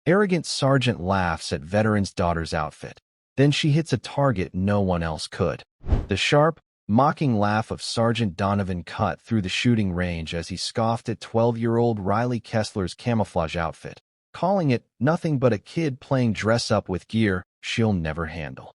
Arrogant sergeant laughs at veteran's daughter's outfit. Then she hits a target no one else could. The sharp, mocking laugh of Sergeant Donovan cut through the shooting range as he scoffed at 12-year-old Riley Kessler's camouflage outfit, calling it nothing but a kid playing dress-up with gear she'll never handle.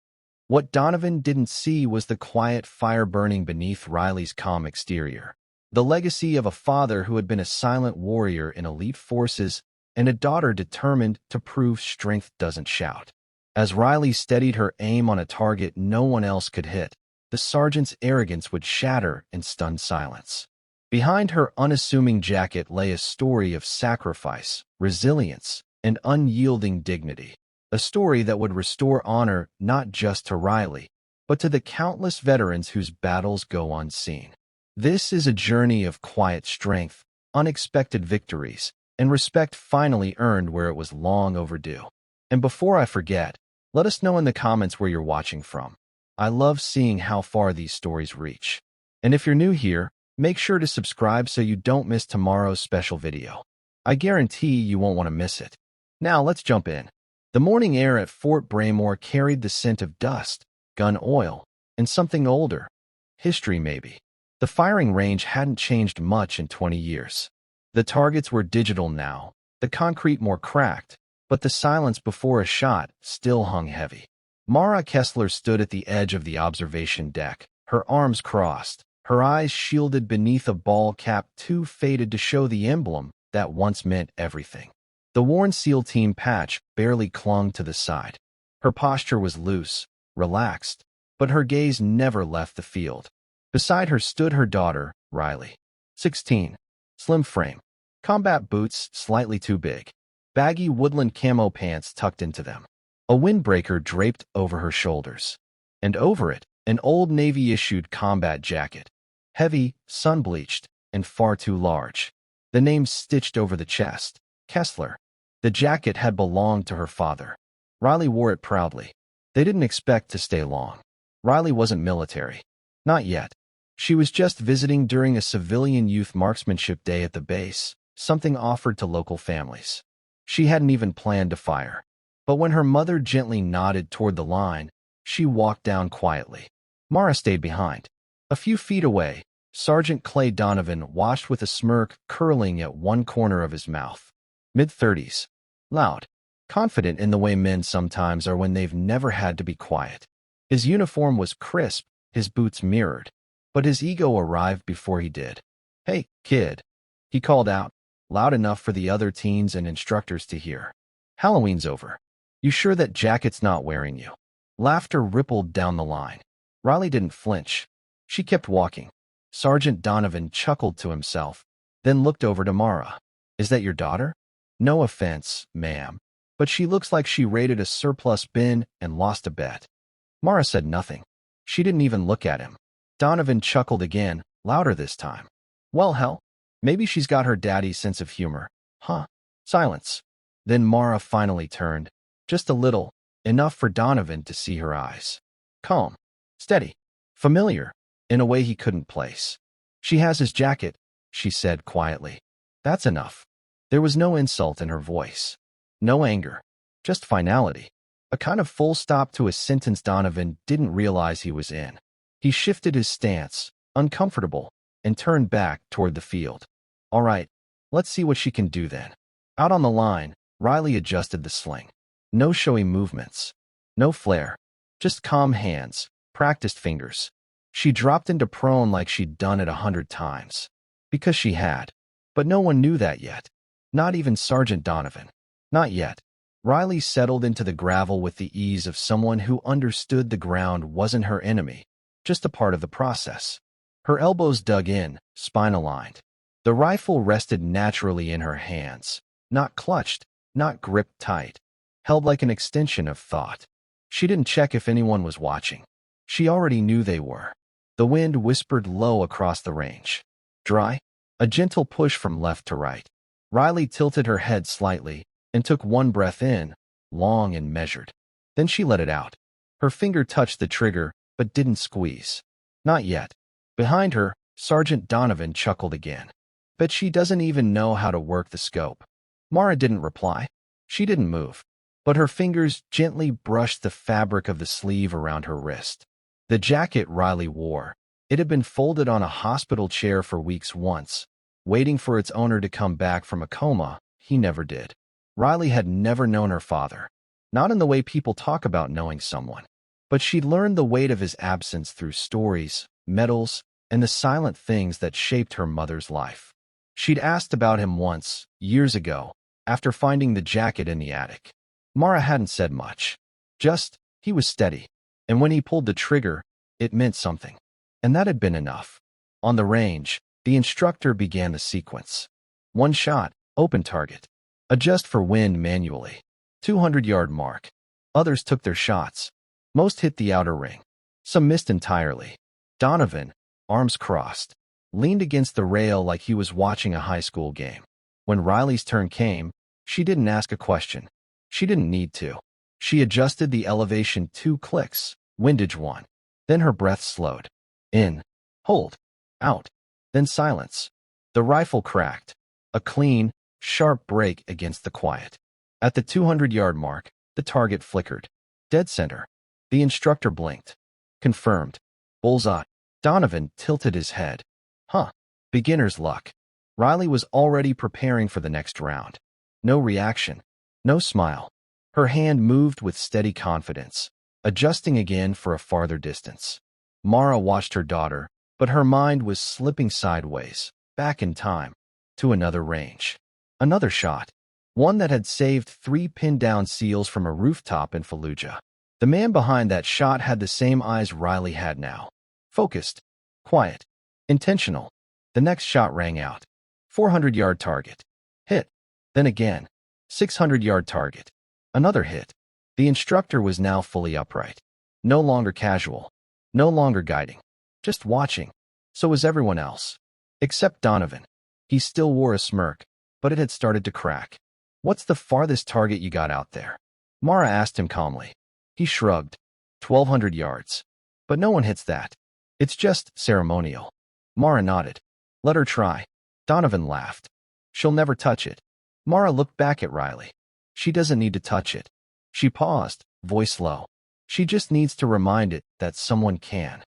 What Donovan didn't see was the quiet fire burning beneath Riley's calm exterior. The legacy of a father who had been a silent warrior in elite forces and a daughter determined to prove strength doesn't shout. As Riley steadied her aim on a target no one else could hit, the sergeant's arrogance would shatter in stunned silence. Behind her unassuming jacket lay a story of sacrifice, resilience, and unyielding dignity. A story that would restore honor not just to Riley, but to the countless veterans whose battles go unseen. This is a journey of quiet strength, unexpected victories, and respect finally earned where it was long overdue. And before I forget, let us know in the comments where you're watching from. I love seeing how far these stories reach. And if you're new here, make sure to subscribe so you don't miss tomorrow's special video. I guarantee you won't want to miss it. Now let's jump in. The morning air at Fort Braymore carried the scent of dust, gun oil, and something older. History, maybe. The firing range hadn't changed much in 20 years. The targets were digital now, the concrete more cracked, but the silence before a shot still hung heavy. Mara Kessler stood at the edge of the observation deck, her arms crossed, her eyes shielded beneath a ball cap too faded to show the emblem that once meant everything. The worn SEAL team patch barely clung to the side. Her posture was loose, relaxed, but her gaze never left the field. Beside her stood her daughter, Riley. 16. Slim frame. Combat boots slightly too big. Baggy woodland camo pants tucked into them. A windbreaker draped over her shoulders. And over it, an old Navy-issued combat jacket. Heavy, sun-bleached, and far too large. The name stitched over the chest. Kessler. The jacket had belonged to her father. Riley wore it proudly. They didn't expect to stay long. Riley wasn't military. Not yet. She was just visiting during a civilian youth marksmanship day at the base, something offered to local families. She hadn't even planned to fire. But when her mother gently nodded toward the line, she walked down quietly. Mara stayed behind. A few feet away, Sergeant Clay Donovan watched with a smirk curling at one corner of his mouth. Mid-30s. Loud. Confident in the way men sometimes are when they've never had to be quiet. His uniform was crisp, his boots mirrored. But his ego arrived before he did. "Hey, kid," he called out, loud enough for the other teens and instructors to hear. "Halloween's over. You sure that jacket's not wearing you?" Laughter rippled down the line. Riley didn't flinch. She kept walking. Sergeant Donovan chuckled to himself, then looked over to Mara. "Is that your daughter?" "No offense, ma'am, but she looks like she raided a surplus bin and lost a bet." Mara said nothing. She didn't even look at him. Donovan chuckled again, louder this time. "Well, hell, maybe she's got her daddy's sense of humor, huh?" Silence. Then Mara finally turned. Just a little, enough for Donovan to see her eyes. Calm, steady, familiar, in a way he couldn't place. "She has his jacket," she said quietly. "That's enough." There was no insult in her voice. No anger. Just finality. A kind of full stop to a sentence Donovan didn't realize he was in. He shifted his stance, uncomfortable, and turned back toward the field. "All right, let's see what she can do then." Out on the line, Riley adjusted the sling. No showy movements. No flair. Just calm hands, practiced fingers. She dropped into prone like she'd done it 100 times. Because she had. But no one knew that yet. Not even Sergeant Donovan. Not yet. Riley settled into the gravel with the ease of someone who understood the ground wasn't her enemy, just a part of the process. Her elbows dug in, spine aligned. The rifle rested naturally in her hands, not clutched, not gripped tight, held like an extension of thought. She didn't check if anyone was watching. She already knew they were. The wind whispered low across the range. Dry? A gentle push from left to right. Riley tilted her head slightly and took one breath in, long and measured. Then she let it out. Her finger touched the trigger, but didn't squeeze. Not yet. Behind her, Sergeant Donovan chuckled again. "Bet she doesn't even know how to work the scope." Mara didn't reply. She didn't move, but her fingers gently brushed the fabric of the sleeve around her wrist. The jacket Riley wore, it had been folded on a hospital chair for weeks once, waiting for its owner to come back from a coma. He never did. Riley had never known her father, not in the way people talk about knowing someone, but she'd learned the weight of his absence through stories, medals, and the silent things that shaped her mother's life. She'd asked about him once, years ago, after finding the jacket in the attic. Mara hadn't said much. Just, he was steady. And when he pulled the trigger, it meant something. And that had been enough. On the range, the instructor began the sequence. One shot, open target. Adjust for wind manually. 200-yard mark. Others took their shots. Most hit the outer ring. Some missed entirely. Donovan, arms crossed, leaned against the rail like he was watching a high school game. When Riley's turn came, she didn't ask a question. She didn't need to. She adjusted the elevation 2 clicks, windage 1. Then her breath slowed. In. Hold. Out. Then silence. The rifle cracked. A clean, sharp break against the quiet. At the 200-yard mark, the target flickered. Dead center. The instructor blinked. Confirmed. Bullseye. Donovan tilted his head. Huh. Beginner's luck. Riley was already preparing for the next round. No reaction. No smile. Her hand moved with steady confidence, adjusting again for a farther distance. Mara watched her daughter, but her mind was slipping sideways, back in time, to another range. Another shot. One that had saved 3 pinned-down SEALs from a rooftop in Fallujah. The man behind that shot had the same eyes Riley had now. Focused. Quiet. Intentional. The next shot rang out. 400-yard target. Hit. Then again. 600-yard target. Another hit. The instructor was now fully upright. No longer casual. No longer guiding. Just watching. So was everyone else. Except Donovan. He still wore a smirk, but it had started to crack. What's the farthest target you got out there? Mara asked him calmly. He shrugged. 1,200 yards. But no one hits that. It's just ceremonial. Mara nodded. Let her try. Donovan laughed. She'll never touch it. Mara looked back at Riley. She doesn't need to touch it. She paused, voice low. She just needs to remind it that someone can.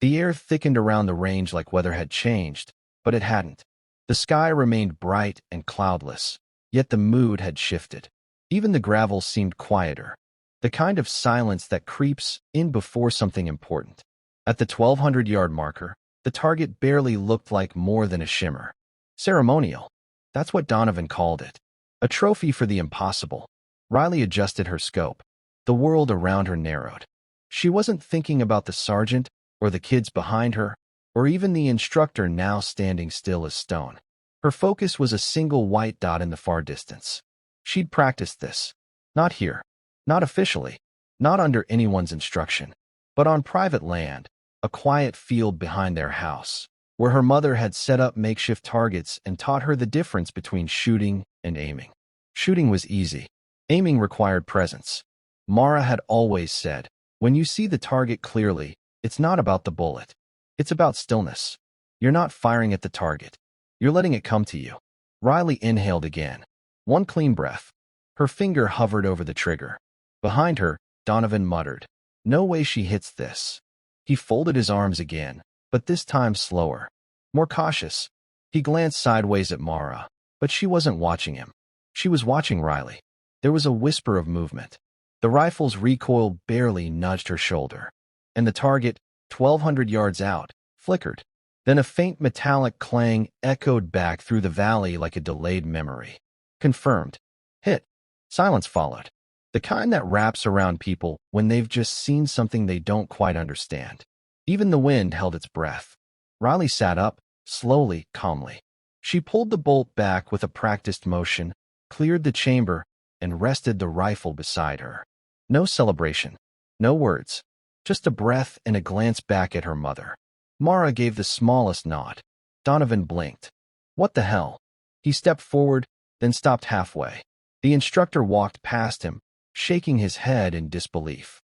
The air thickened around the range like weather had changed, but it hadn't. The sky remained bright and cloudless, yet the mood had shifted. Even the gravel seemed quieter, the kind of silence that creeps in before something important. At the 1,200-yard marker, the target barely looked like more than a shimmer. Ceremonial. That's what Donovan called it. A trophy for the impossible. Riley adjusted her scope. The world around her narrowed. She wasn't thinking about the sergeant, or the kids behind her, or even the instructor now standing still as stone. Her focus was a single white dot in the far distance. She'd practiced this. Not here. Not officially. Not under anyone's instruction. But on private land, a quiet field behind their house, where her mother had set up makeshift targets and taught her the difference between shooting and aiming. Shooting was easy. Aiming required presence. Mara had always said, when you see the target clearly, it's not about the bullet. It's about stillness. You're not firing at the target. You're letting it come to you. Riley inhaled again. One clean breath. Her finger hovered over the trigger. Behind her, Donovan muttered, "No way she hits this." He folded his arms again, but this time slower. More cautious. He glanced sideways at Mara, but she wasn't watching him. She was watching Riley. There was a whisper of movement. The rifle's recoil barely nudged her shoulder. And the target, 1,200 yards out, flickered. Then a faint metallic clang echoed back through the valley like a delayed memory. Confirmed. Hit. Silence followed. The kind that wraps around people when they've just seen something they don't quite understand. Even the wind held its breath. Riley sat up, slowly, calmly. She pulled the bolt back with a practiced motion, cleared the chamber, and rested the rifle beside her. No celebration. No words. Just a breath and a glance back at her mother. Mara gave the smallest nod. Donovan blinked. What the hell? He stepped forward, then stopped halfway. The instructor walked past him, shaking his head in disbelief.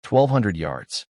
1,200 yards.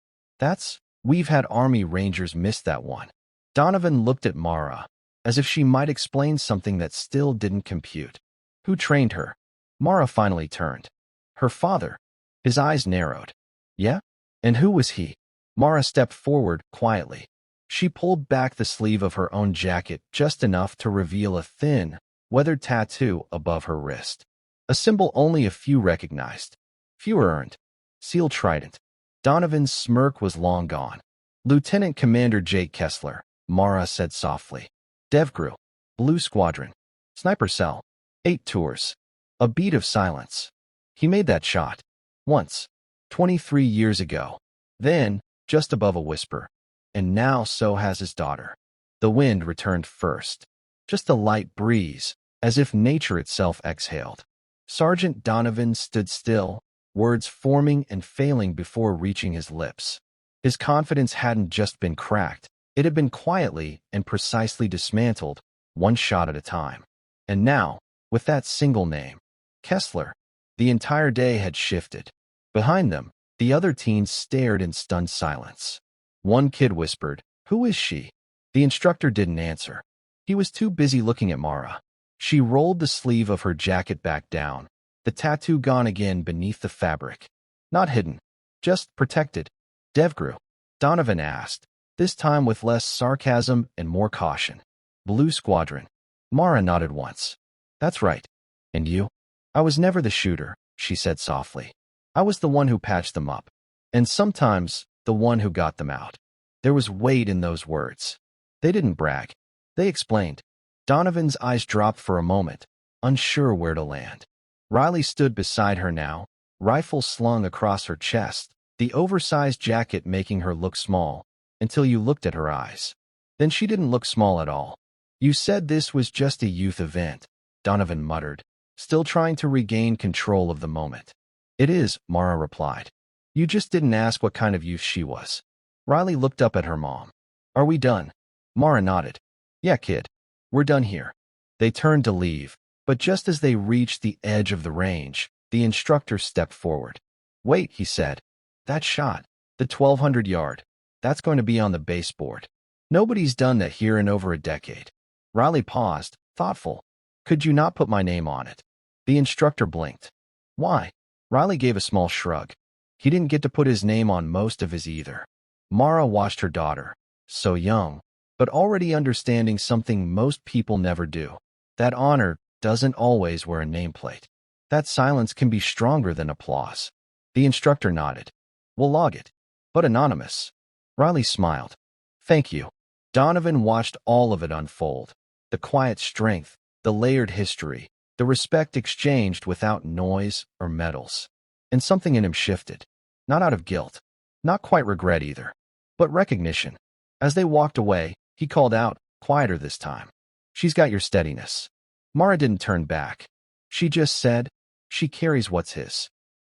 We've had Army Rangers miss that one. Donovan looked at Mara, as if she might explain something that still didn't compute. Who trained her? Mara finally turned. Her father. His eyes narrowed. Yeah? And who was he? Mara stepped forward quietly. She pulled back the sleeve of her own jacket just enough to reveal a thin, weathered tattoo above her wrist. A symbol only a few recognized. Fewer earned. Sealed trident. Donovan's smirk was long gone. Lieutenant Commander Jake Kessler, Mara said softly. DevGru. Blue Squadron. Sniper Cell. 8 tours. A beat of silence. He made that shot. Once. 23 years ago. Then, just above a whisper. And now so has his daughter. The wind returned first. Just a light breeze, as if nature itself exhaled. Sergeant Donovan stood still, words forming and failing before reaching his lips. His confidence hadn't just been cracked, it had been quietly and precisely dismantled, one shot at a time. And now, with that single name, Kessler, the entire day had shifted. Behind them, the other teens stared in stunned silence. One kid whispered, "Who is she?" The instructor didn't answer. He was too busy looking at Mara. She rolled the sleeve of her jacket back down, the tattoo gone again beneath the fabric. Not hidden, just protected. DevGru? Donovan asked, this time with less sarcasm and more caution. Blue Squadron. Mara nodded once. That's right. And you? I was never the shooter, she said softly. I was the one who patched them up. And sometimes, the one who got them out. There was weight in those words. They didn't brag. They explained. Donovan's eyes dropped for a moment, unsure where to land. Riley stood beside her now, rifle slung across her chest, the oversized jacket making her look small, until you looked at her eyes. Then she didn't look small at all. You said this was just a youth event, Donovan muttered, still trying to regain control of the moment. It is, Mara replied. You just didn't ask what kind of youth she was. Riley looked up at her mom. Are we done? Mara nodded. Yeah, kid. We're done here. They turned to leave, but just as they reached the edge of the range, the instructor stepped forward. Wait, he said. That shot, the 1200 yard, that's going to be on the baseboard. Nobody's done that here in over a decade. Riley paused, thoughtful. Could you not put my name on it? The instructor blinked. Why? Riley gave a small shrug. He didn't get to put his name on most of his either. Mara watched her daughter, so young, but already understanding something most people never do. That honor doesn't always wear a nameplate. That silence can be stronger than applause. The instructor nodded. We'll log it. But anonymous. Riley smiled. Thank you. Donovan watched all of it unfold. The quiet strength, the layered history, the respect exchanged without noise or medals. And something in him shifted. Not out of guilt. Not quite regret either. But recognition. As they walked away, he called out, quieter this time. She's got your steadiness. Mara didn't turn back. She just said, she carries what's his.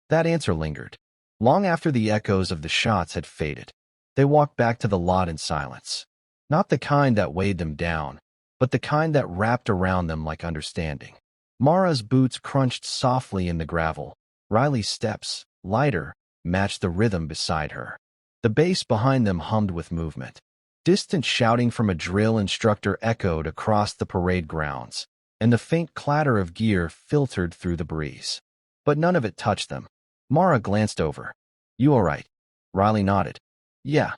That answer lingered. Long after the echoes of the shots had faded, they walked back to the lot in silence. Not the kind that weighed them down, but the kind that wrapped around them like understanding. Mara's boots crunched softly in the gravel. Riley's steps, lighter, matched the rhythm beside her. The bass behind them hummed with movement. Distant shouting from a drill instructor echoed across the parade grounds, and the faint clatter of gear filtered through the breeze. But none of it touched them. Mara glanced over. You all right? Riley nodded. Yeah.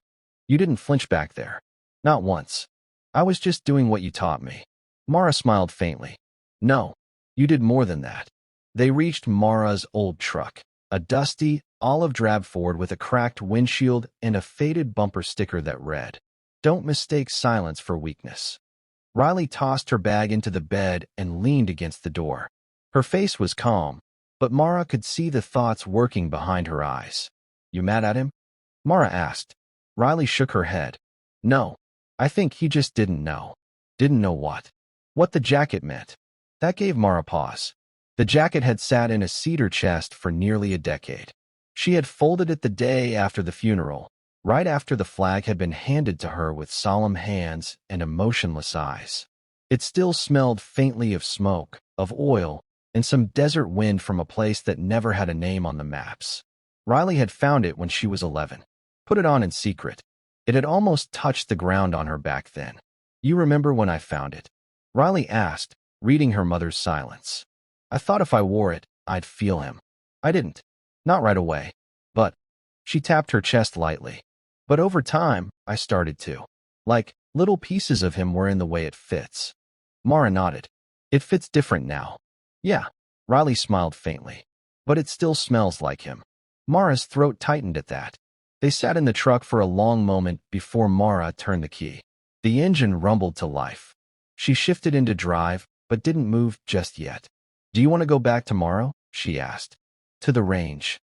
You didn't flinch back there. Not once. I was just doing what you taught me. Mara smiled faintly. No, you did more than that. They reached Mara's old truck, a dusty, olive-drab Ford with a cracked windshield and a faded bumper sticker that read, Don't mistake silence for weakness. Riley tossed her bag into the bed and leaned against the door. Her face was calm, but Mara could see the thoughts working behind her eyes. You mad at him? Mara asked. Riley shook her head. No, I think he just didn't know. Didn't know what? What the jacket meant. That gave Mara pause. The jacket had sat in a cedar chest for nearly a decade. She had folded it the day after the funeral, right after the flag had been handed to her with solemn hands and emotionless eyes. It still smelled faintly of smoke, of oil, and some desert wind from a place that never had a name on the maps. Riley had found it when she was 11. Put it on in secret. It had almost touched the ground on her back then. You remember when I found it? Riley asked, reading her mother's silence. I thought if I wore it, I'd feel him. I didn't. Not right away. But she tapped her chest lightly. But over time, I started to. Like, little pieces of him were in the way it fits. Mara nodded. It fits different now. Yeah. Riley smiled faintly. But it still smells like him. Mara's throat tightened at that. They sat in the truck for a long moment before Mara turned the key. The engine rumbled to life. She shifted into drive, but didn't move just yet. Do you want to go back tomorrow? She asked. To the range.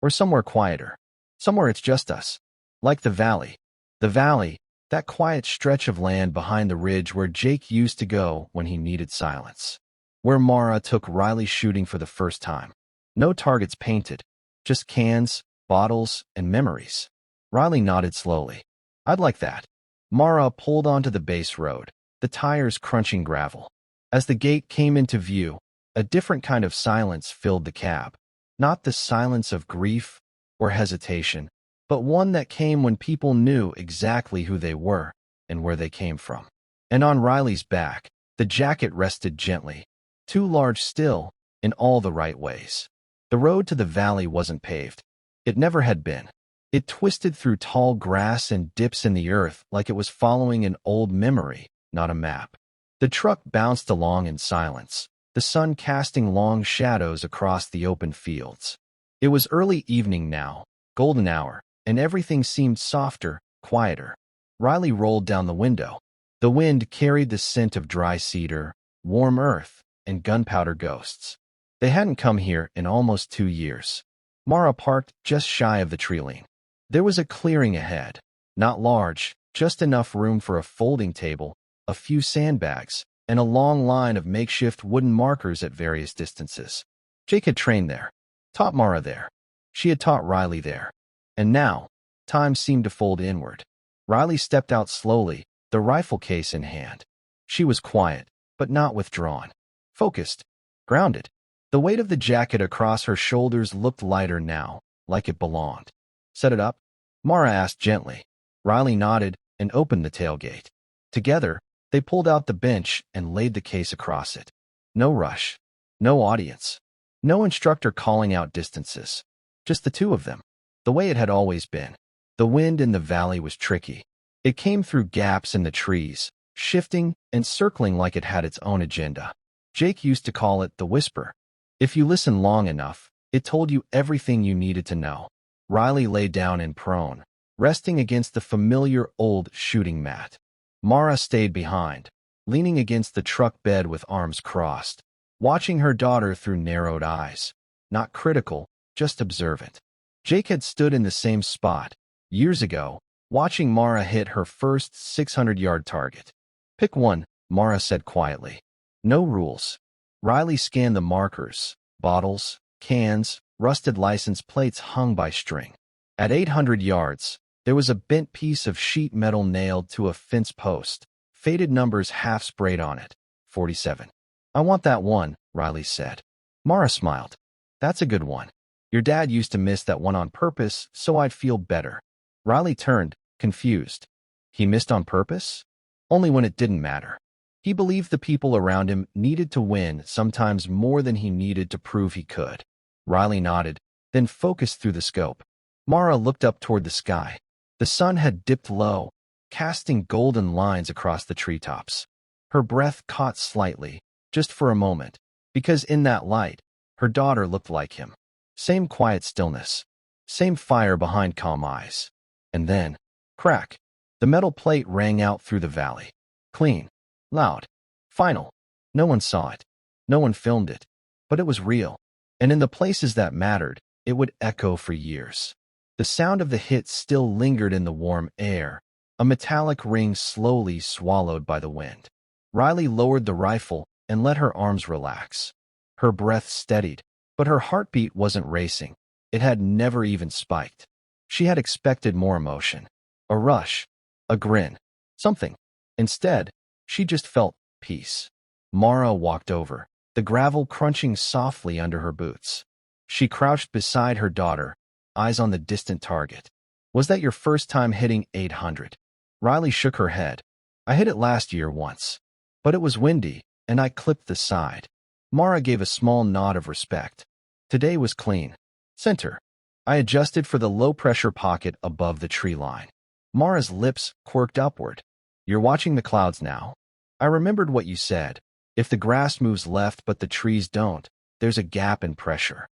Or somewhere quieter. Somewhere it's just us. Like the valley. The valley, that quiet stretch of land behind the ridge where Jake used to go when he needed silence. Where Mara took Riley shooting for the first time. No targets painted. Just cans, bottles, and memories. Riley nodded slowly. I'd like that. Mara pulled onto the base road, the tires crunching gravel. As the gate came into view, a different kind of silence filled the cab. Not the silence of grief or hesitation, but one that came when people knew exactly who they were and where they came from. And on Riley's back, the jacket rested gently, too large still, in all the right ways. The road to the valley wasn't paved. It never had been. It twisted through tall grass and dips in the earth like it was following an old memory, not a map. The truck bounced along in silence, the sun casting long shadows across the open fields. It was early evening now, golden hour, and everything seemed softer, quieter. Riley rolled down the window. The wind carried the scent of dry cedar, warm earth, and gunpowder ghosts. They hadn't come here in almost 2 years. Mara parked just shy of the treeline. There was a clearing ahead. Not large, just enough room for a folding table, a few sandbags, and a long line of makeshift wooden markers at various distances. Jake had trained there, taught Mara there. She had taught Riley there. And now, time seemed to fold inward. Riley stepped out slowly, the rifle case in hand. She was quiet, but not withdrawn. Focused. Grounded. The weight of the jacket across her shoulders looked lighter now, like it belonged. Set it up? Mara asked gently. Riley nodded and opened the tailgate. Together, they pulled out the bench and laid the case across it. No rush. No audience. No instructor calling out distances. Just the two of them. The way it had always been. The wind in the valley was tricky. It came through gaps in the trees, shifting and circling like it had its own agenda. Jake used to call it the whisper. If you listened long enough, it told you everything you needed to know. Riley lay down and prone, resting against the familiar old shooting mat. Mara stayed behind, leaning against the truck bed with arms crossed, watching her daughter through narrowed eyes. Not critical, just observant. Jake had stood in the same spot, years ago, watching Mara hit her first 600-yard target. Pick one, Mara said quietly. No rules. Riley scanned the markers, bottles, cans, rusted license plates hung by string. At 800 yards, there was a bent piece of sheet metal nailed to a fence post, faded numbers half sprayed on it. 47. I want that one, Riley said. Mara smiled. That's a good one. Your dad used to miss that one on purpose, so I'd feel better. Riley turned, confused. He missed on purpose? Only when it didn't matter. He believed the people around him needed to win, sometimes more than he needed to prove he could. Riley nodded, then focused through the scope. Mara looked up toward the sky. The sun had dipped low, casting golden lines across the treetops. Her breath caught slightly, just for a moment, because in that light, her daughter looked like him. Same quiet stillness. Same fire behind calm eyes. And then, crack. The metal plate rang out through the valley. Clean. Loud. Final. No one saw it. No one filmed it. But it was real. And in the places that mattered, it would echo for years. The sound of the hit still lingered in the warm air, a metallic ring slowly swallowed by the wind. Riley lowered the rifle and let her arms relax. Her breath steadied, but her heartbeat wasn't racing. It had never even spiked. She had expected more emotion. A rush. A grin. Something. Instead, she just felt peace. Mara walked over, the gravel crunching softly under her boots. She crouched beside her daughter, eyes on the distant target. Was that your first time hitting 800? Riley shook her head. I hit it last year once. But it was windy, and I clipped the side. Mara gave a small nod of respect. Today was clean. Center. I adjusted for the low-pressure pocket above the tree line. Mara's lips quirked upward. You're watching the clouds now? I remembered what you said. If the grass moves left but the trees don't, there's a gap in pressure.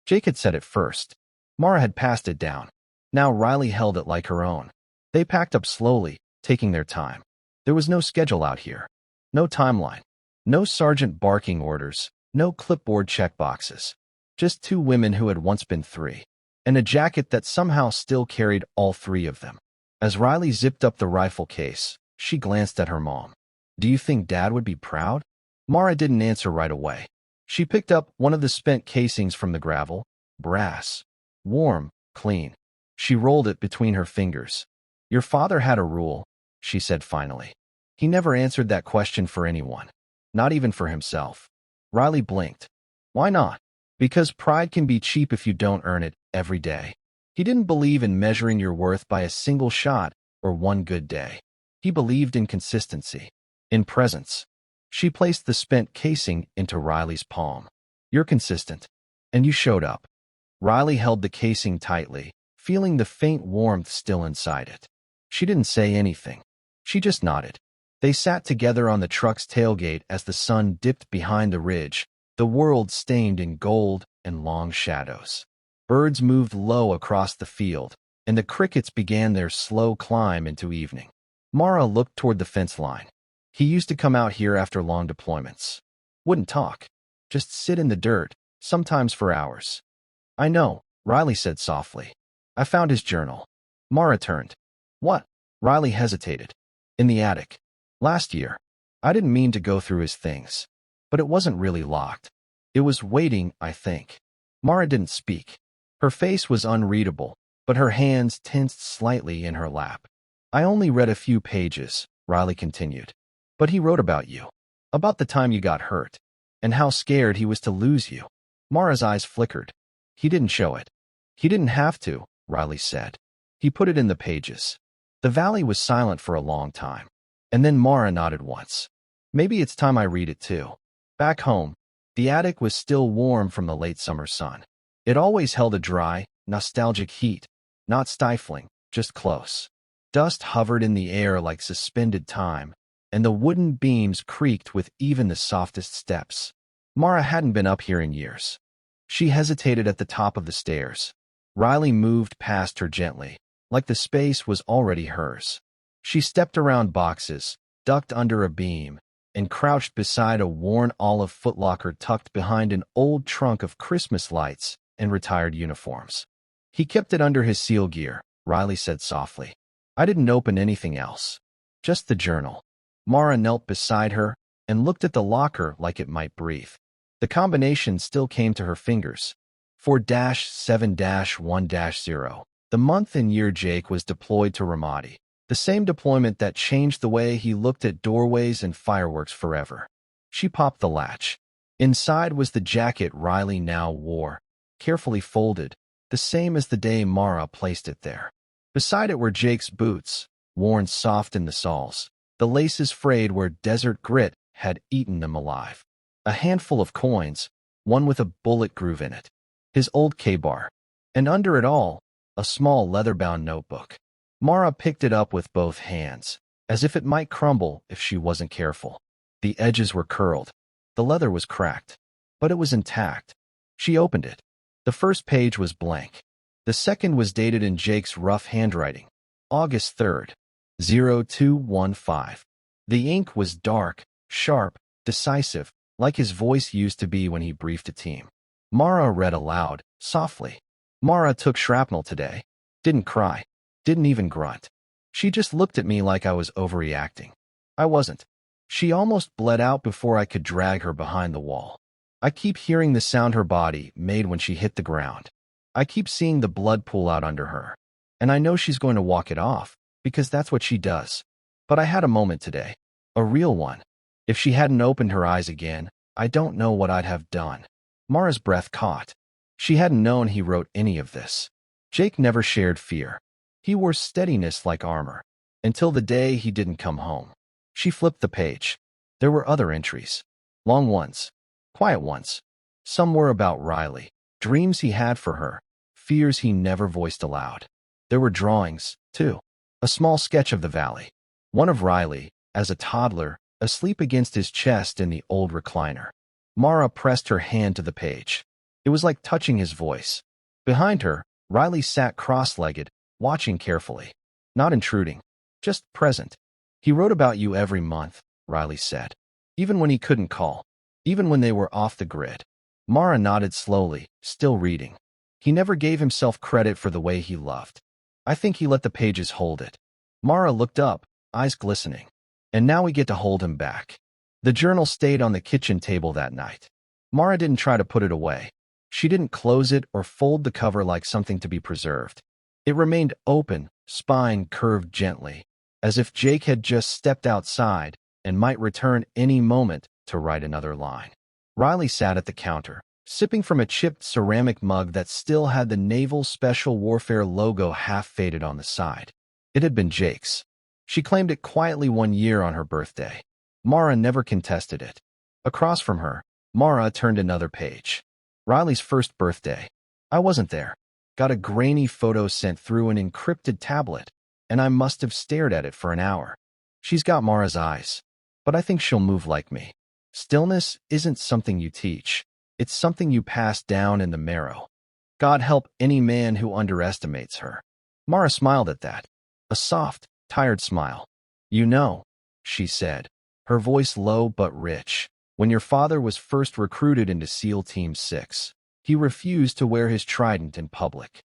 Jake had said it first. Mara had passed it down. Now Riley held it like her own. They packed up slowly, taking their time. There was no schedule out here. No timeline. No sergeant barking orders. No clipboard checkboxes. Just two women who had once been three. And a jacket that somehow still carried all three of them. As Riley zipped up the rifle case, she glanced at her mom. Do you think Dad would be proud? Mara didn't answer right away. She picked up one of the spent casings from the gravel. Brass. Warm, clean. She rolled it between her fingers. Your father had a rule, she said finally. He never answered that question for anyone. Not even for himself. Riley blinked. Why not? Because pride can be cheap if you don't earn it every day. He didn't believe in measuring your worth by a single shot or one good day. He believed in consistency. In presence. She placed the spent casing into Riley's palm. You're consistent. And you showed up. Riley held the casing tightly, feeling the faint warmth still inside it. She didn't say anything. She just nodded. They sat together on the truck's tailgate as the sun dipped behind the ridge, the world stained in gold and long shadows. Birds moved low across the field, and the crickets began their slow climb into evening. Mara looked toward the fence line. He used to come out here after long deployments. Wouldn't talk. Just sit in the dirt, sometimes for hours. I know, Riley said softly. I found his journal. Mara turned. What? Riley hesitated. In the attic. Last year. I didn't mean to go through his things. But it wasn't really locked. It was waiting, I think. Mara didn't speak. Her face was unreadable, but her hands tensed slightly in her lap. I only read a few pages, Riley continued. But he wrote about you. About the time you got hurt. And how scared he was to lose you. Mara's eyes flickered. He didn't show it. He didn't have to, Riley said. He put it in the pages. The valley was silent for a long time. And then Mara nodded once. Maybe it's time I read it too. Back home, the attic was still warm from the late summer sun. It always held a dry, nostalgic heat, not stifling, just close. Dust hovered in the air like suspended time, and the wooden beams creaked with even the softest steps. Mara hadn't been up here in years. She hesitated at the top of the stairs. Riley moved past her gently, like the space was already hers. She stepped around boxes, ducked under a beam, and crouched beside a worn olive footlocker tucked behind an old trunk of Christmas lights and retired uniforms. He kept it under his SEAL gear, Riley said softly. I didn't open anything else. Just the journal. Mara knelt beside her and looked at the locker like it might breathe. The combination still came to her fingers. 4-7-1-0. The month and year Jake was deployed to Ramadi. The same deployment that changed the way he looked at doorways and fireworks forever. She popped the latch. Inside was the jacket Riley now wore, carefully folded, the same as the day Mara placed it there. Beside it were Jake's boots, worn soft in the soles, the laces frayed where desert grit had eaten them alive. A handful of coins, one with a bullet groove in it. His old K-bar. And under it all, a small leather-bound notebook. Mara picked it up with both hands, as if it might crumble if she wasn't careful. The edges were curled. The leather was cracked. But it was intact. She opened it. The first page was blank. The second was dated in Jake's rough handwriting. August 3rd, 0215. The ink was dark, sharp, decisive, like his voice used to be when he briefed a team. Mara read aloud, softly. Mara took shrapnel today. Didn't cry. Didn't even grunt. She just looked at me like I was overreacting. I wasn't. She almost bled out before I could drag her behind the wall. I keep hearing the sound her body made when she hit the ground. I keep seeing the blood pool out under her. And I know she's going to walk it off, because that's what she does. But I had a moment today. A real one. If she hadn't opened her eyes again, I don't know what I'd have done. Mara's breath caught. She hadn't known he wrote any of this. Jake never shared fear. He wore steadiness like armor, until the day he didn't come home. She flipped the page. There were other entries. Long ones. Quiet ones. Some were about Riley, dreams he had for her, fears he never voiced aloud. There were drawings, too. A small sketch of the valley. One of Riley, as a toddler, asleep against his chest in the old recliner. Mara pressed her hand to the page. It was like touching his voice. Behind her, Riley sat cross-legged, watching carefully. Not intruding, just present. He wrote about you every month, Riley said. Even when he couldn't call. Even when they were off the grid. Mara nodded slowly, still reading. He never gave himself credit for the way he loved. I think he let the pages hold it. Mara looked up, eyes glistening. And now we get to hold him back. The journal stayed on the kitchen table that night. Mara didn't try to put it away. She didn't close it or fold the cover like something to be preserved. It remained open, spine curved gently, as if Jake had just stepped outside and might return any moment to write another line. Riley sat at the counter, sipping from a chipped ceramic mug that still had the Naval Special Warfare logo half faded on the side. It had been Jake's. She claimed it quietly one year on her birthday. Mara never contested it. Across from her, Mara turned another page. Riley's first birthday. I wasn't there. Got a grainy photo sent through an encrypted tablet, and I must have stared at it for an hour. She's got Mara's eyes, but I think she'll move like me. Stillness isn't something you teach. It's something you pass down in the marrow. God help any man who underestimates her. Mara smiled at that. A soft, tired smile. You know, she said, her voice low but rich. When your father was first recruited into SEAL Team 6, he refused to wear his trident in public.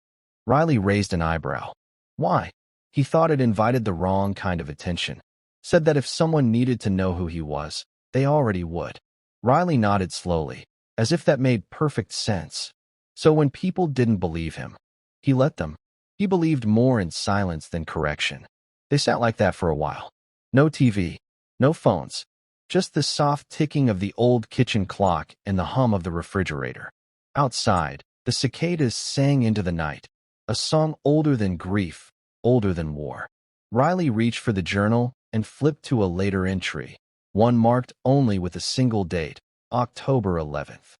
Riley raised an eyebrow. Why? He thought it invited the wrong kind of attention. Said that if someone needed to know who he was, they already would. Riley nodded slowly, as if that made perfect sense. So when people didn't believe him, he let them. He believed more in silence than correction. They sat like that for a while. No TV, no phones, just the soft ticking of the old kitchen clock and the hum of the refrigerator. Outside, the cicadas sang into the night, a song older than grief, older than war. Riley reached for the journal and flipped to a later entry, one marked only with a single date, October 11th.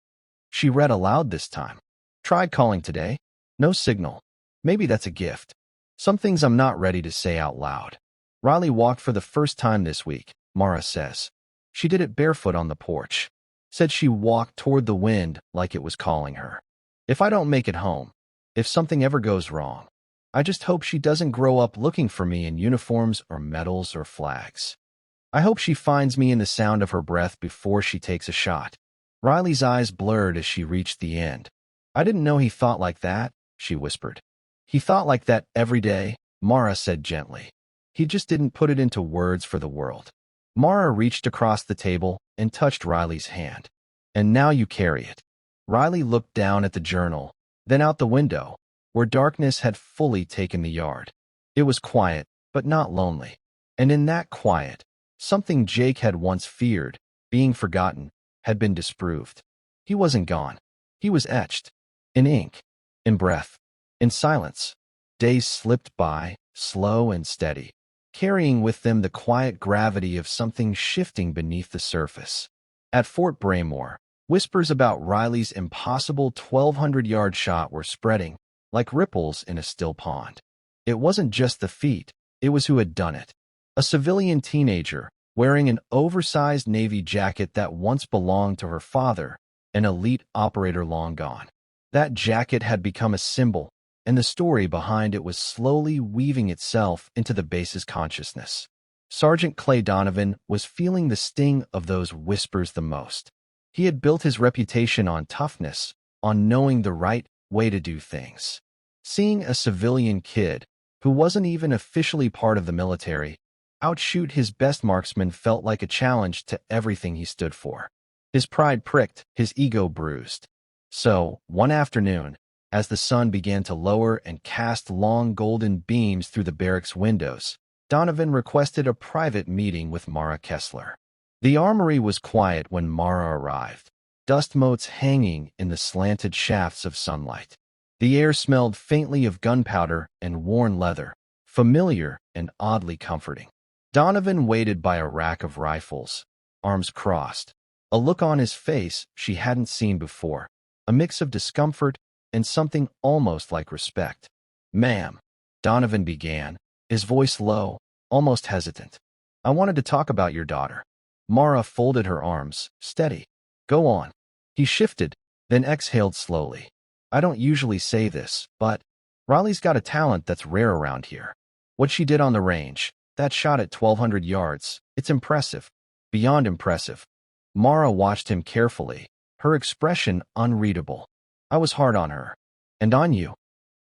She read aloud this time. Tried calling today. No signal. Maybe that's a gift. Some things I'm not ready to say out loud. Riley walked for the first time this week, Mara says. She did it barefoot on the porch. Said she walked toward the wind like it was calling her. If I don't make it home, if something ever goes wrong, I just hope she doesn't grow up looking for me in uniforms or medals or flags. I hope she finds me in the sound of her breath before she takes a shot. Riley's eyes blurred as she reached the end. I didn't know he thought like that, she whispered. He thought like that every day, Mara said gently. He just didn't put it into words for the world. Mara reached across the table and touched Riley's hand. And now you carry it. Riley looked down at the journal, then out the window, where darkness had fully taken the yard. It was quiet, but not lonely. And in that quiet, something Jake had once feared, being forgotten, had been disproved. He wasn't gone. He was etched. In ink. In breath. In silence. Days slipped by, slow and steady, carrying with them the quiet gravity of something shifting beneath the surface. At Fort Braymore, whispers about Riley's impossible 1,200-yard shot were spreading, like ripples in a still pond. It wasn't just the feat, it was who had done it. A civilian teenager, wearing an oversized Navy jacket that once belonged to her father, an elite operator long gone. That jacket had become a symbol, and the story behind it was slowly weaving itself into the base's consciousness. Sergeant Donovan was feeling the sting of those whispers the most. He had built his reputation on toughness, on knowing the right way to do things. Seeing a civilian kid, who wasn't even officially part of the military, outshoot his best marksman felt like a challenge to everything he stood for. His pride pricked, his ego bruised. So, one afternoon, as the sun began to lower and cast long golden beams through the barracks windows, Donovan requested a private meeting with Riley Kessler. The armory was quiet when Mara arrived, dust motes hanging in the slanted shafts of sunlight. The air smelled faintly of gunpowder and worn leather, familiar and oddly comforting. Donovan waited by a rack of rifles, arms crossed, a look on his face she hadn't seen before. a mix of discomfort and something almost like respect. "Ma'am," Donovan began, his voice low, almost hesitant. "I wanted to talk about your daughter." Mara folded her arms. "Steady. Go on." He shifted, then exhaled slowly. "I don't usually say this, but Riley's got a talent that's rare around here. What she did on the range, that shot at 1,200 yards, it's impressive. Beyond impressive." Mara watched him carefully, her expression unreadable. "I was hard on her. And on you,"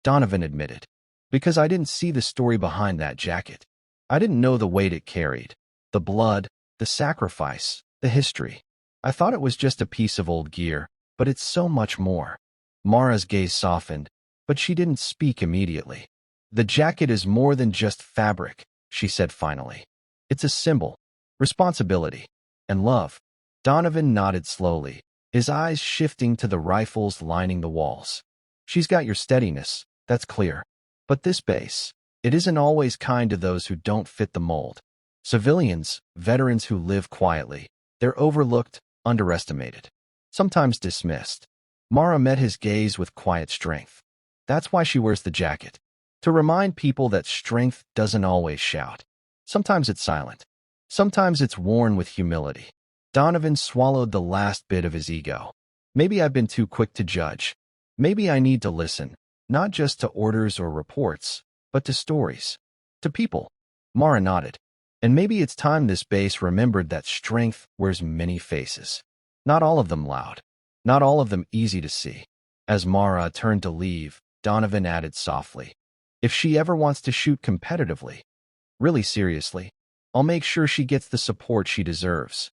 Donovan admitted. "Because I didn't see the story behind that jacket. I didn't know the weight it carried. The blood, the sacrifice, the history. I thought it was just a piece of old gear, but it's so much more." Mara's gaze softened, but she didn't speak immediately. "The jacket is more than just fabric," she said finally. "It's a symbol, responsibility, and love." Donovan nodded slowly, his eyes shifting to the rifles lining the walls. "She's got your steadiness, that's clear. But this base, it isn't always kind to those who don't fit the mold. Civilians, veterans who live quietly, they're overlooked, underestimated, sometimes dismissed." Mara met his gaze with quiet strength. "That's why she wears the jacket. To remind people that strength doesn't always shout. Sometimes it's silent. Sometimes it's worn with humility." Donovan swallowed the last bit of his ego. "Maybe I've been too quick to judge. Maybe I need to listen, not just to orders or reports, but to stories. To people." Mara nodded. "And maybe it's time this base remembered that strength wears many faces. Not all of them loud. Not all of them easy to see." As Mara turned to leave, Donovan added softly, "If she ever wants to shoot competitively, really seriously, I'll make sure she gets the support she deserves."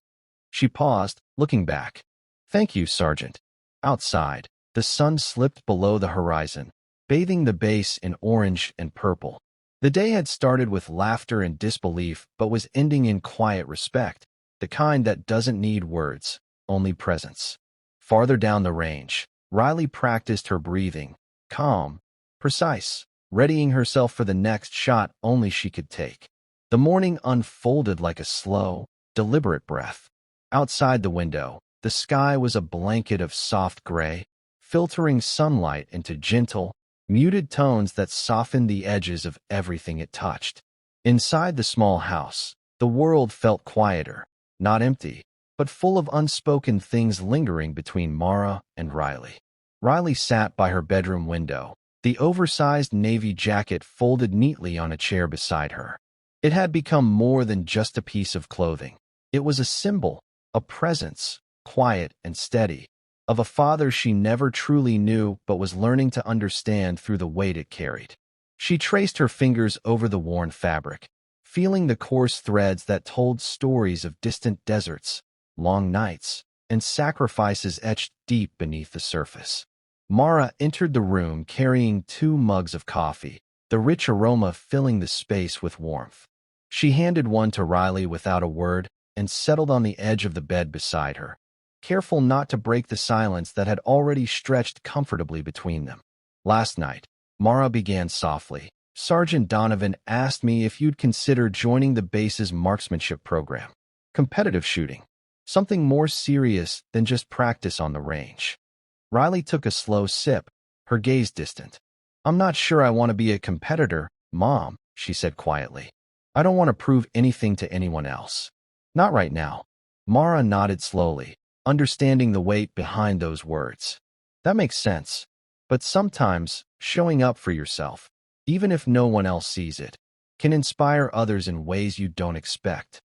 She paused, looking back. "Thank you, Sergeant." Outside, the sun slipped below the horizon, bathing the base in orange and purple. The day had started with laughter and disbelief, but was ending in quiet respect, the kind that doesn't need words, only presence. Farther down the range, Riley practiced her breathing, calm, precise, readying herself for the next shot only she could take. The morning unfolded like a slow, deliberate breath. Outside the window, the sky was a blanket of soft gray, filtering sunlight into gentle, muted tones that softened the edges of everything it touched. Inside the small house, the world felt quieter, not empty, but full of unspoken things lingering between Mara and Riley. Riley sat by her bedroom window, the oversized navy jacket folded neatly on a chair beside her. It had become more than just a piece of clothing. It was a symbol, a presence, quiet and steady, of a father she never truly knew but was learning to understand through the weight it carried. She traced her fingers over the worn fabric, feeling the coarse threads that told stories of distant deserts, long nights, and sacrifices etched deep beneath the surface. Mara entered the room carrying 2 mugs of coffee, the rich aroma filling the space with warmth. She handed one to Riley without a word and settled on the edge of the bed beside her, careful not to break the silence that had already stretched comfortably between them. "Last night," Mara began softly, "Sergeant Donovan asked me if you'd consider joining the base's marksmanship program. Competitive shooting. Something more serious than just practice on the range." Riley took a slow sip, her gaze distant. "I'm not sure I want to be a competitor, Mom," she said quietly. "I don't want to prove anything to anyone else. Not right now." Mara nodded slowly, understanding the weight behind those words. "That makes sense. But sometimes, showing up for yourself, even if no one else sees it, can inspire others in ways you don't expect."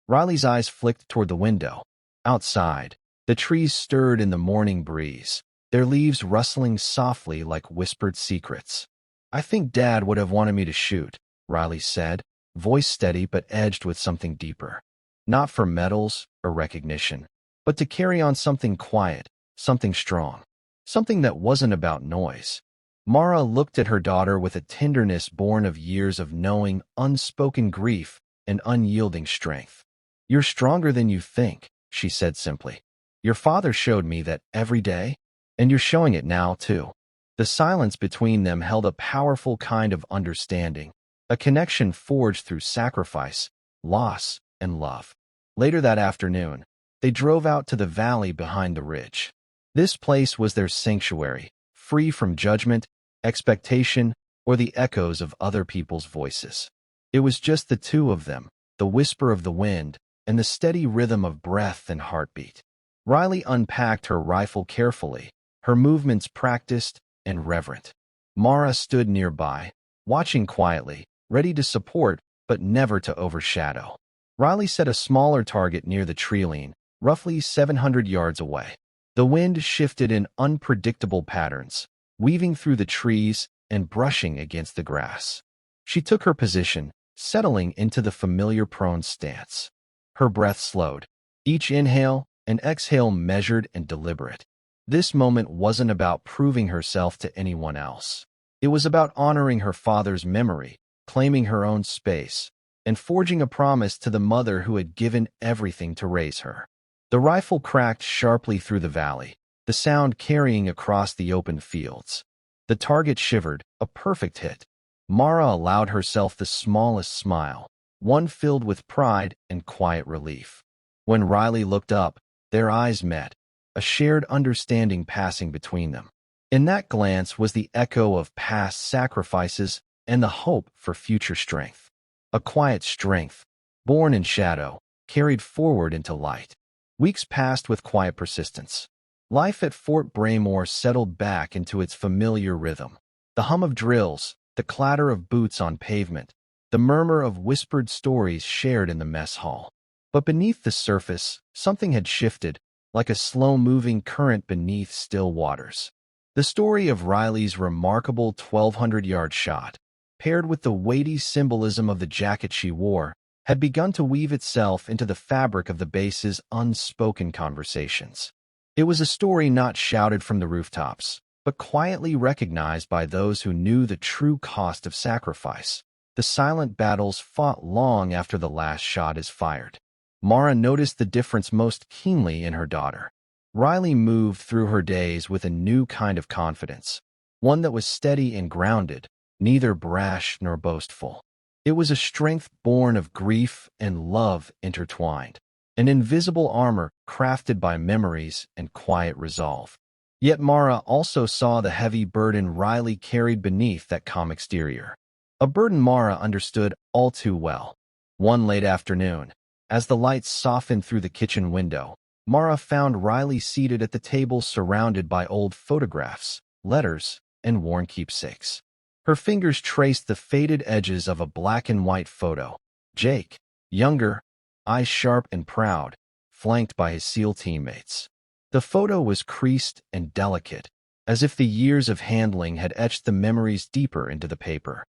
Riley's eyes flicked toward the window. Outside, the trees stirred in the morning breeze, their leaves rustling softly like whispered secrets. "I think Dad would have wanted me to shoot," Riley said, voice steady but edged with something deeper. "Not for medals or recognition, but to carry on something quiet, something strong, something that wasn't about noise." Mara looked at her daughter with a tenderness born of years of knowing, unspoken grief, and unyielding strength. "You're stronger than you think," she said simply. "Your father showed me that every day, and you're showing it now, too." The silence between them held a powerful kind of understanding, a connection forged through sacrifice, loss, and love. Later that afternoon, they drove out to the valley behind the ridge. This place was their sanctuary, free from judgment, expectation, or the echoes of other people's voices. It was just the two of them, the whisper of the wind, and the steady rhythm of breath and heartbeat. Riley unpacked her rifle carefully, her movements practiced and reverent. Mara stood nearby, watching quietly, ready to support but never to overshadow. Riley set a smaller target near the tree line, roughly 700 yards away. The wind shifted in unpredictable patterns, weaving through the trees and brushing against the grass. She took her position, settling into the familiar prone stance. Her breath slowed, each inhale and exhale measured and deliberate. This moment wasn't about proving herself to anyone else. It was about honoring her father's memory, claiming her own space, and forging a promise to the mother who had given everything to raise her. The rifle cracked sharply through the valley, the sound carrying across the open fields. The target shivered, a perfect hit. Mara allowed herself the smallest smile, one filled with pride and quiet relief. When Riley looked up, their eyes met, a shared understanding passing between them. In that glance was the echo of past sacrifices and the hope for future strength. A quiet strength, born in shadow, carried forward into light. Weeks passed with quiet persistence. Life at Fort Braymore settled back into its familiar rhythm. The hum of drills, the clatter of boots on pavement, the murmur of whispered stories shared in the mess hall. But beneath the surface, something had shifted, like a slow-moving current beneath still waters. The story of Riley's remarkable 1,200-yard shot, paired with the weighty symbolism of the jacket she wore, had begun to weave itself into the fabric of the base's unspoken conversations. It was a story not shouted from the rooftops, but quietly recognized by those who knew the true cost of sacrifice. The silent battles fought long after the last shot is fired. Mara noticed the difference most keenly in her daughter. Riley moved through her days with a new kind of confidence, one that was steady and grounded, neither brash nor boastful. It was a strength born of grief and love intertwined, an invisible armor crafted by memories and quiet resolve. Yet Mara also saw the heavy burden Riley carried beneath that calm exterior. A burden Mara understood all too well. One late afternoon, as the lights softened through the kitchen window, Mara found Riley seated at the table surrounded by old photographs, letters, and worn keepsakes. Her fingers traced the faded edges of a black-and-white photo. Jake, younger, eyes sharp and proud, flanked by his SEAL teammates. The photo was creased and delicate, as if the years of handling had etched the memories deeper into the paper.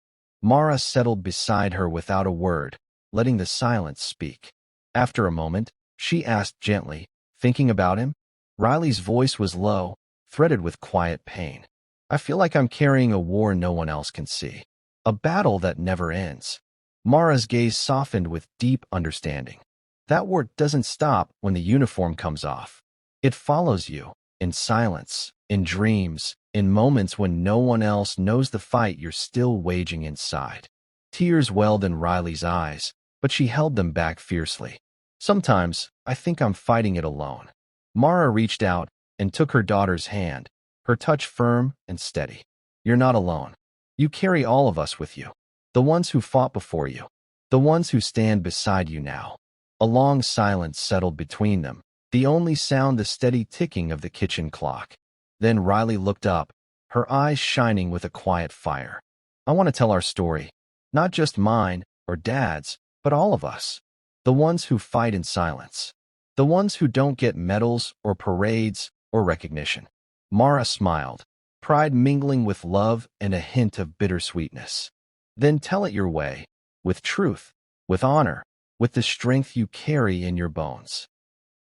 Mara settled beside her without a word, letting the silence speak. After a moment, she asked gently, "Thinking about him?" Riley's voice was low, threaded with quiet pain. "I feel like I'm carrying a war no one else can see. A battle that never ends." Mara's gaze softened with deep understanding. That war doesn't stop when the uniform comes off. It follows you, in silence, in dreams, in moments when no one else knows the fight you're still waging inside. Tears welled in Riley's eyes, but she held them back fiercely. "Sometimes, I think I'm fighting it alone." Mara reached out and took her daughter's hand, her touch firm and steady. "You're not alone. You carry all of us with you. The ones who fought before you. The ones who stand beside you now." A long silence settled between them, the only sound the steady ticking of the kitchen clock. Then Riley looked up, her eyes shining with a quiet fire. "I want to tell our story. Not just mine or Dad's, but all of us. The ones who fight in silence. The ones who don't get medals or parades or recognition." Mara smiled, pride mingling with love and a hint of bittersweetness. "Then tell it your way, with truth, with honor, with the strength you carry in your bones."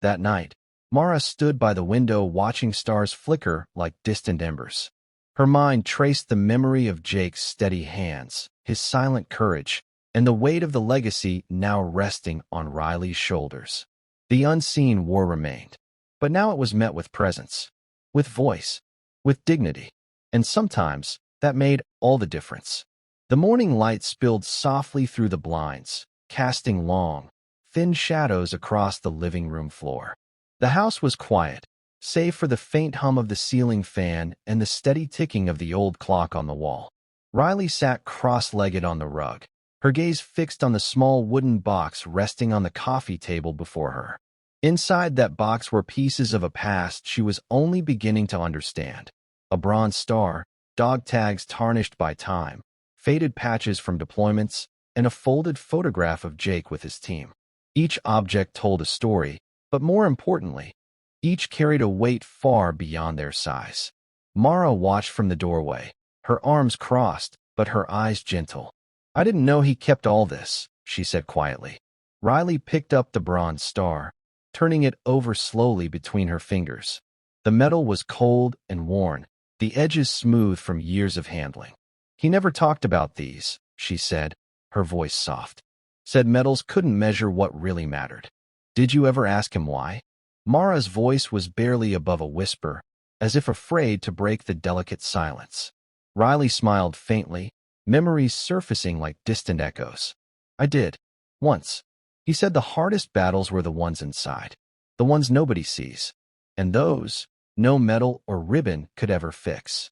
That night, Mara stood by the window watching stars flicker like distant embers. Her mind traced the memory of Jake's steady hands, his silent courage, and the weight of the legacy now resting on Riley's shoulders. The unseen war remained, but now it was met with presence, with voice, with dignity, and sometimes that made all the difference. The morning light spilled softly through the blinds, casting long, thin shadows across the living room floor. The house was quiet, save for the faint hum of the ceiling fan and the steady ticking of the old clock on the wall. Riley sat cross-legged on the rug, her gaze fixed on the small wooden box resting on the coffee table before her. Inside that box were pieces of a past she was only beginning to understand. A bronze star, dog tags tarnished by time, faded patches from deployments, and a folded photograph of Jake with his team. Each object told a story, but more importantly, each carried a weight far beyond their size. Mara watched from the doorway, her arms crossed, but her eyes gentle. "I didn't know he kept all this," she said quietly. Riley picked up the bronze star, turning it over slowly between her fingers. The metal was cold and worn, the edges smooth from years of handling. "He never talked about these," she said, her voice soft. "Said metals couldn't measure what really mattered." "Did you ever ask him why?" Mara's voice was barely above a whisper, as if afraid to break the delicate silence. Riley smiled faintly, memories surfacing like distant echoes. "I did. Once. He said the hardest battles were the ones inside, the ones nobody sees. And those, no metal or ribbon could ever fix."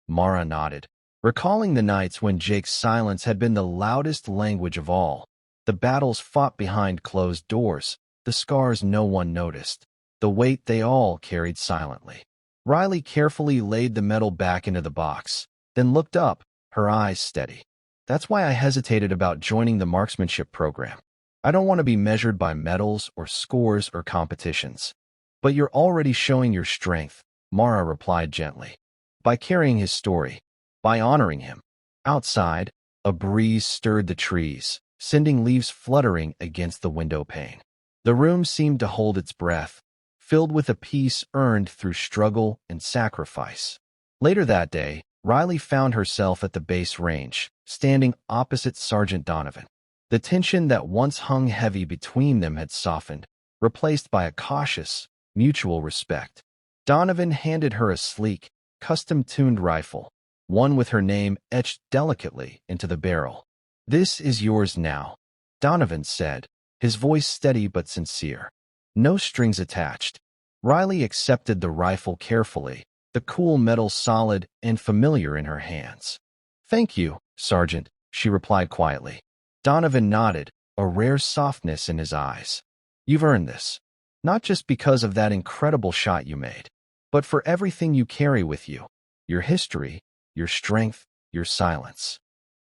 Mara nodded, recalling the nights when Jake's silence had been the loudest language of all. The battles fought behind closed doors, the scars no one noticed, the weight they all carried silently. Riley carefully laid the metal back into the box, then looked up, her eyes steady. "That's why I hesitated about joining the marksmanship program. I don't want to be measured by medals or scores or competitions." "But you're already showing your strength," Mara replied gently. "By carrying his story, by honoring him." Outside, a breeze stirred the trees, sending leaves fluttering against the window pane. The room seemed to hold its breath, filled with a peace earned through struggle and sacrifice. Later that day, Riley found herself at the base range, standing opposite Sergeant Donovan. The tension that once hung heavy between them had softened, replaced by a cautious, mutual respect. Donovan handed her a sleek, custom-tuned rifle, one with her name etched delicately into the barrel. "This is yours now," Donovan said, his voice steady but sincere. No strings attached. Riley accepted the rifle carefully, the cool metal solid and familiar in her hands. "Thank you, Sergeant," she replied quietly. Donovan nodded, a rare softness in his eyes. "You've earned this. Not just because of that incredible shot you made, but for everything you carry with you. Your history, your strength, your silence."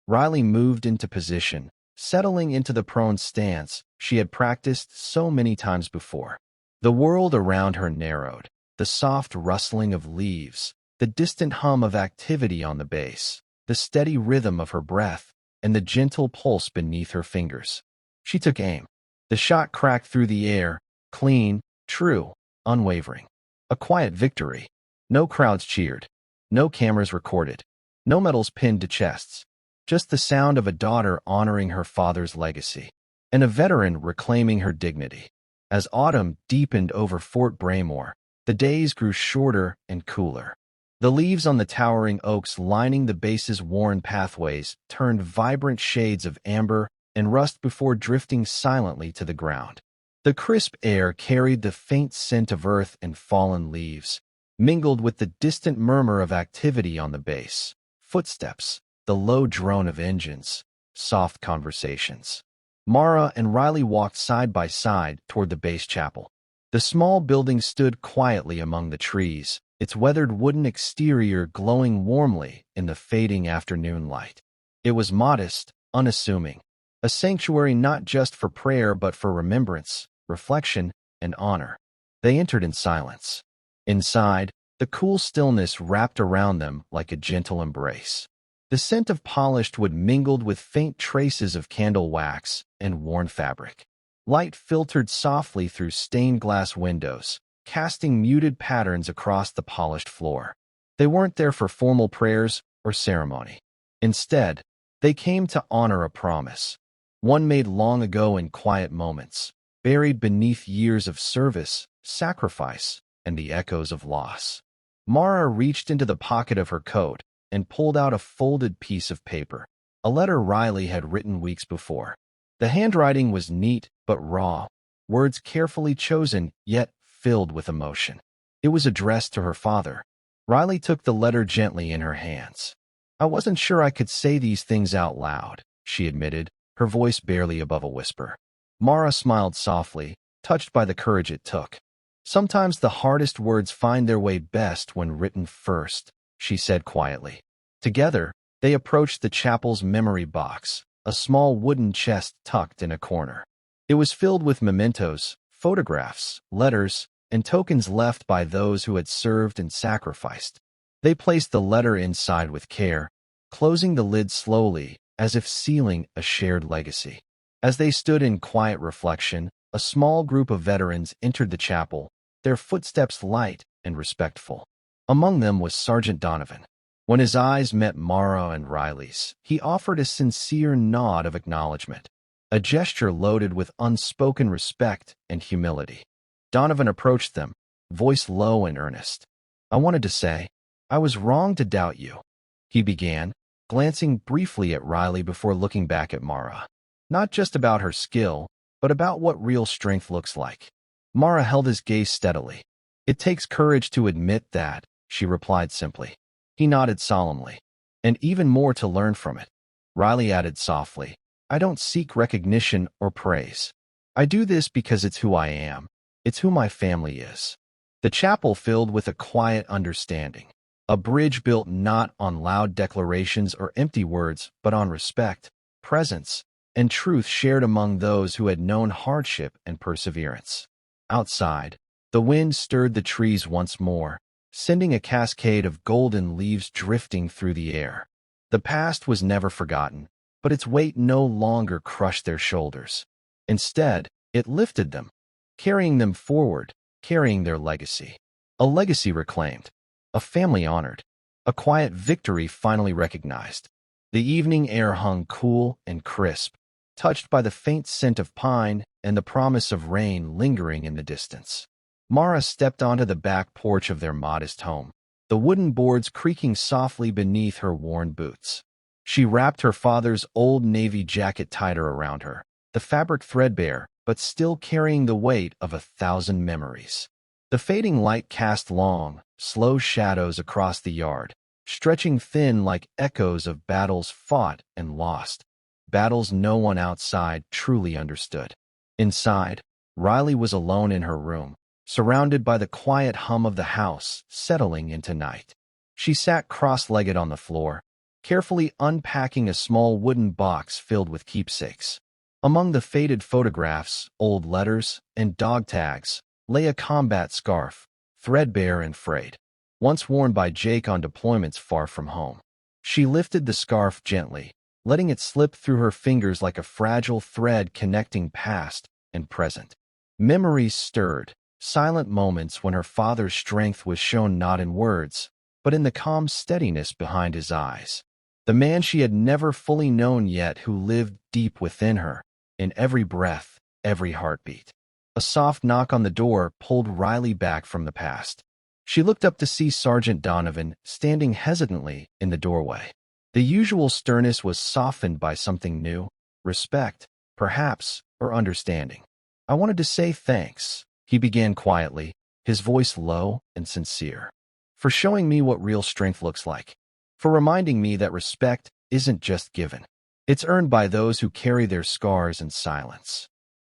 Riley moved into position, settling into the prone stance she had practiced so many times before. The world around her narrowed, the soft rustling of leaves, the distant hum of activity on the base, the steady rhythm of her breath, and the gentle pulse beneath her fingers. She took aim. The shot cracked through the air, clean, true, unwavering. A quiet victory. No crowds cheered. No cameras recorded. No medals pinned to chests. Just the sound of a daughter honoring her father's legacy, and a veteran reclaiming her dignity. As autumn deepened over Fort Braymore, the days grew shorter and cooler. The leaves on the towering oaks lining the base's worn pathways turned vibrant shades of amber and rust before drifting silently to the ground. The crisp air carried the faint scent of earth and fallen leaves, mingled with the distant murmur of activity on the base. Footsteps, the low drone of engines, soft conversations. Mara and Riley walked side by side toward the base chapel. The small building stood quietly among the trees, its weathered wooden exterior glowing warmly in the fading afternoon light. It was modest, unassuming, a sanctuary not just for prayer but for remembrance, reflection, and honor. They entered in silence. Inside, the cool stillness wrapped around them like a gentle embrace. The scent of polished wood mingled with faint traces of candle wax and worn fabric. Light filtered softly through stained glass windows, casting muted patterns across the polished floor. They weren't there for formal prayers or ceremony. Instead, they came to honor a promise, one made long ago in quiet moments, buried beneath years of service, sacrifice, and the echoes of loss. Mara reached into the pocket of her coat and pulled out a folded piece of paper, a letter Riley had written weeks before. The handwriting was neat but raw, words carefully chosen yet filled with emotion. It was addressed to her father. Riley took the letter gently in her hands. "I wasn't sure I could say these things out loud," she admitted, her voice barely above a whisper. Mara smiled softly, touched by the courage it took. "Sometimes the hardest words find their way best when written first," she said quietly. Together, they approached the chapel's memory box, a small wooden chest tucked in a corner. It was filled with mementos, photographs, letters, and tokens left by those who had served and sacrificed. They placed the letter inside with care, closing the lid slowly, as if sealing a shared legacy. As they stood in quiet reflection, a small group of veterans entered the chapel, their footsteps light and respectful. Among them was Sergeant Donovan. When his eyes met Mara and Riley's, he offered a sincere nod of acknowledgement, a gesture loaded with unspoken respect and humility. Donovan approached them, voice low and earnest. "I wanted to say, I was wrong to doubt you," he began, glancing briefly at Riley before looking back at Mara. "Not just about her skill, but about what real strength looks like." Mara held his gaze steadily. "It takes courage to admit that," she replied simply. He nodded solemnly. "And even more to learn from it." Riley added softly, "I don't seek recognition or praise. I do this because it's who I am. It's who my family is." The chapel filled with a quiet understanding, a bridge built not on loud declarations or empty words, but on respect, presence, and truth shared among those who had known hardship and perseverance. Outside, the wind stirred the trees once more, sending a cascade of golden leaves drifting through the air. The past was never forgotten, but its weight no longer crushed their shoulders. Instead, it lifted them, carrying them forward, carrying their legacy. A legacy reclaimed, a family honored, a quiet victory finally recognized. The evening air hung cool and crisp, touched by the faint scent of pine and the promise of rain lingering in the distance. Mara stepped onto the back porch of their modest home, the wooden boards creaking softly beneath her worn boots. She wrapped her father's old navy jacket tighter around her, the fabric threadbare, but still carrying the weight of 1,000 memories. The fading light cast long, slow shadows across the yard, stretching thin like echoes of battles fought and lost, battles no one outside truly understood. Inside, Riley was alone in her room, surrounded by the quiet hum of the house settling into night. She sat cross-legged on the floor, carefully unpacking a small wooden box filled with keepsakes. Among the faded photographs, old letters, and dog tags lay a combat scarf, threadbare and frayed, once worn by Jake on deployments far from home. She lifted the scarf gently, letting it slip through her fingers like a fragile thread connecting past and present. Memories stirred, silent moments when her father's strength was shown not in words, but in the calm steadiness behind his eyes. The man she had never fully known yet who lived deep within her, in every breath, every heartbeat. A soft knock on the door pulled Riley back from the past. She looked up to see Sergeant Donovan standing hesitantly in the doorway. The usual sternness was softened by something new, respect, perhaps, or understanding. "I wanted to say thanks," he began quietly, his voice low and sincere, "for showing me what real strength looks like, for reminding me that respect isn't just given. It's earned by those who carry their scars in silence."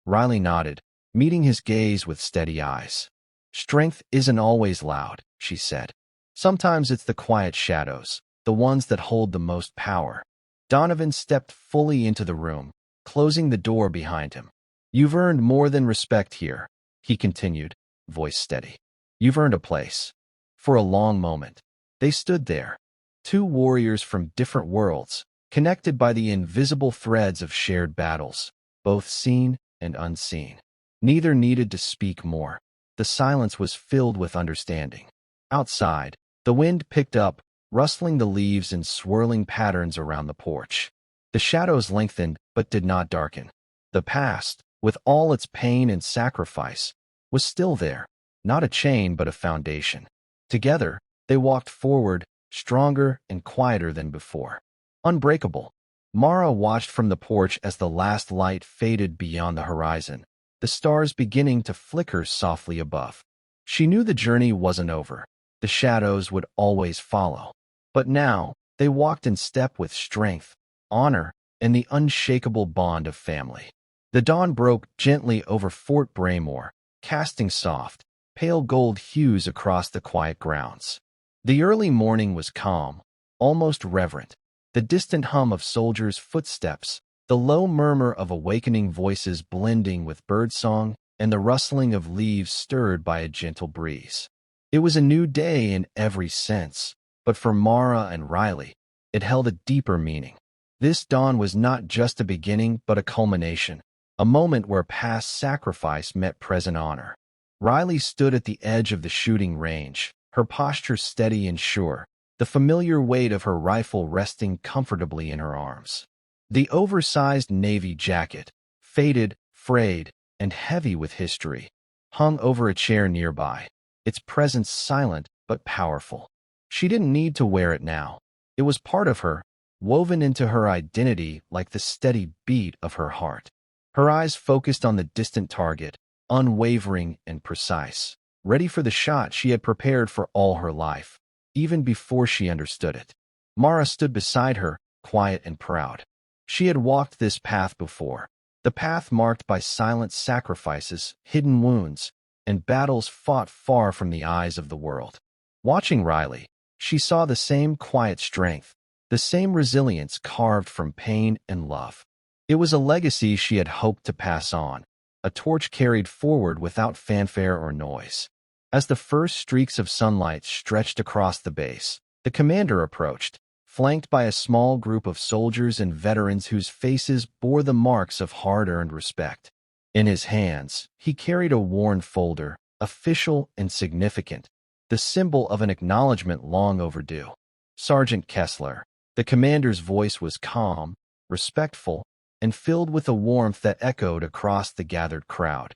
Riley nodded, meeting his gaze with steady eyes. "Strength isn't always loud," she said. "Sometimes it's the quiet shadows, the ones that hold the most power." Donovan stepped fully into the room, closing the door behind him. "You've earned more than respect here," he continued, voice steady. "You've earned a place." For a long moment, they stood there, two warriors from different worlds, connected by the invisible threads of shared battles, both seen and unseen. Neither needed to speak more. The silence was filled with understanding. Outside, the wind picked up, rustling the leaves in swirling patterns around the porch. The shadows lengthened but did not darken. The past, with all its pain and sacrifice, was still there, not a chain but a foundation. Together, they walked forward, stronger and quieter than before. Unbreakable. Mara watched from the porch as the last light faded beyond the horizon, the stars beginning to flicker softly above. She knew the journey wasn't over. The shadows would always follow. But now, they walked in step with strength, honor, and the unshakable bond of family. The dawn broke gently over Fort Braymore, casting soft, pale gold hues across the quiet grounds. The early morning was calm, almost reverent. The distant hum of soldiers' footsteps, the low murmur of awakening voices blending with birdsong, and the rustling of leaves stirred by a gentle breeze. It was a new day in every sense, but for Mara and Riley, it held a deeper meaning. This dawn was not just a beginning but a culmination, a moment where past sacrifice met present honor. Riley stood at the edge of the shooting range, her posture steady and sure, the familiar weight of her rifle resting comfortably in her arms. The oversized navy jacket, faded, frayed, and heavy with history, hung over a chair nearby, its presence silent but powerful. She didn't need to wear it now. It was part of her, woven into her identity like the steady beat of her heart. Her eyes focused on the distant target, unwavering and precise, ready for the shot she had prepared for all her life, even before she understood it. Mara stood beside her, quiet and proud. She had walked this path before, the path marked by silent sacrifices, hidden wounds, and battles fought far from the eyes of the world. Watching Riley, she saw the same quiet strength, the same resilience carved from pain and love. It was a legacy she had hoped to pass on, a torch carried forward without fanfare or noise. As the first streaks of sunlight stretched across the base, the commander approached, flanked by a small group of soldiers and veterans whose faces bore the marks of hard-earned respect. In his hands, he carried a worn folder, official and significant, the symbol of an acknowledgement long overdue. Sergeant Kessler, the commander's voice was calm, respectful, and filled with a warmth that echoed across the gathered crowd.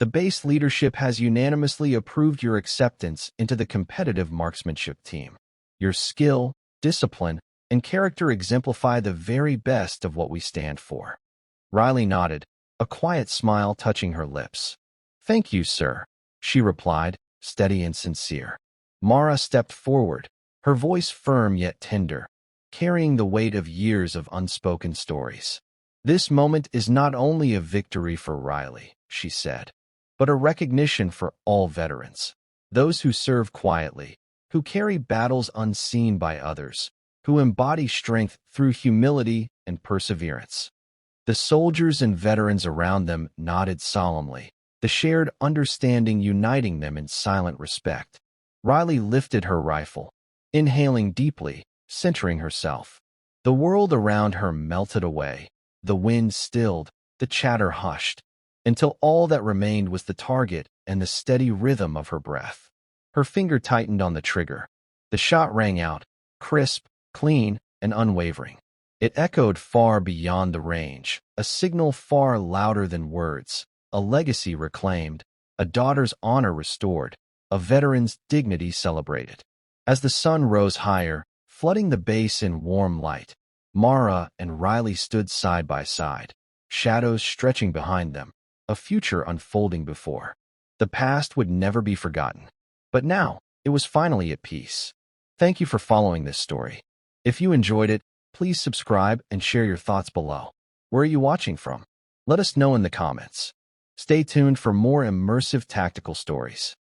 The base leadership has unanimously approved your acceptance into the competitive marksmanship team. Your skill, discipline, and character exemplify the very best of what we stand for. Riley nodded, a quiet smile touching her lips. Thank you, sir, she replied, steady and sincere. Mara stepped forward, her voice firm yet tender, carrying the weight of years of unspoken stories. This moment is not only a victory for Riley, she said, but a recognition for all veterans, those who serve quietly, who carry battles unseen by others, who embody strength through humility and perseverance. The soldiers and veterans around them nodded solemnly, the shared understanding uniting them in silent respect. Riley lifted her rifle, inhaling deeply, centering herself. The world around her melted away, the wind stilled, the chatter hushed, until all that remained was the target and the steady rhythm of her breath. Her finger tightened on the trigger. The shot rang out, crisp, clean, and unwavering. It echoed far beyond the range, a signal far louder than words, a legacy reclaimed, a daughter's honor restored, a veteran's dignity celebrated. As the sun rose higher, flooding the base in warm light, Mara and Riley stood side by side, shadows stretching behind them, a future unfolding before. The past would never be forgotten. But now, it was finally at peace. Thank you for following this story. If you enjoyed it, please subscribe and share your thoughts below. Where are you watching from? Let us know in the comments. Stay tuned for more immersive tactical stories.